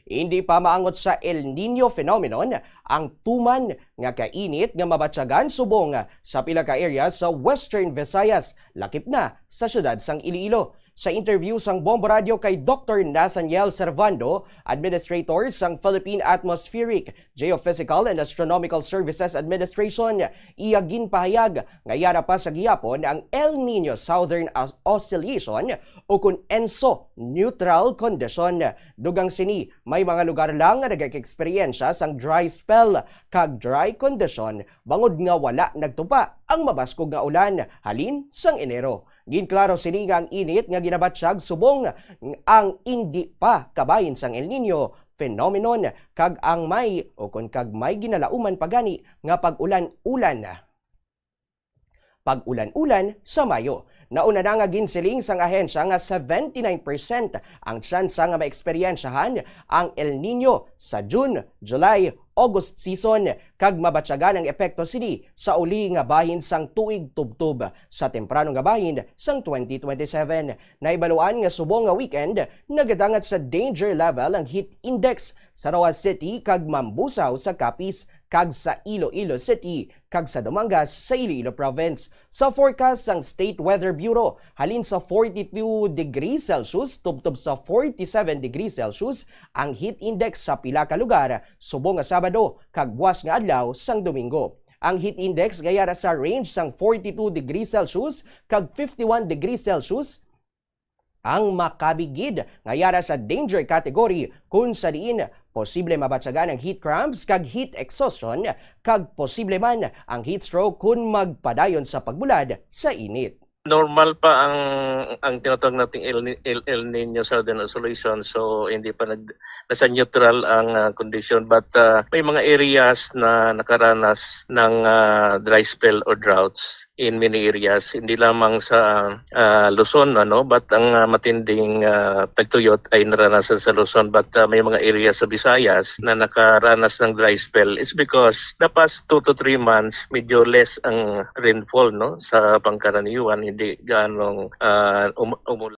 Hindi pa maangot sa El Nino phenomenon ang tuman nga kainit nga mabatyagan subong sa pila ka area sa Western Visayas, lakip na sa syudad sang Iloilo. Sa interview sang Bombo Radio kay Dr. Nathaniel Servando, Administrator sang Philippine Atmospheric, Geophysical and Astronomical Services Administration, iya ginpahayag nga yara pa sa gihapon ang El Nino Southern Oscillation o kun ENSO neutral condition. Dugang sini may mga lugar lang nga nagka-eksperyensya sang dry spell kag dry condition bangod nga wala nagtupa ang mabaskog nga ulan halin sang Enero. Ginklaro sini nga ang init nga ginabatsyag subong ang hindi pa kabahin sang El Nino phenomenon kag ang may o kung kag may ginalauman pagani nga pag-ulan-ulan sa Mayo. Nauna na nga ginsiling sang ahensya nga 79% ang tsansa nga maeksperiensyahan ang El Nino sa June, July, August season kag mabatyagan ang epekto sini sa uli nga bahin sang tuig tubtub sa temprano nga bahin sang 2027. Naibaluan nga subong nga weekend nagadangat sa danger level ang heat index sa Roa City kag Mambusaw sa Capiz kag sa Iloilo City kag sa Dumangas sa Iloilo Province. Sa forecast sang State Weather Bureau, halin sa 42 degrees Celsius tubtob sa 47 degrees Celsius ang heat index sa pila ka lugar subong nga Sabado kag buwas nga adlaw sang Domingo. Ang heat index gayara sa range sang 42 degrees Celsius kag 51 degrees Celsius ang makabigid ngayara sa danger category kung sa diin posible mabatyagan ang heat cramps kag heat exhaustion kag posible man ang heat stroke kung magpadayon sa pagbulad sa init. Normal pa ang tinatawag nating El Nino Southern Oscillation, so hindi pa nasa neutral ang condition, but may mga areas na nakaranas ng dry spell or droughts in many areas, hindi lamang sa Luzon, but ang matinding tagtuyot ay naranasan sa Luzon, but may mga areas sa Visayas na nakaranas ng dry spell. It's because the past 2 to 3 months medyo less ang rainfall sa pangkaraniwan, hindi ganong umulan.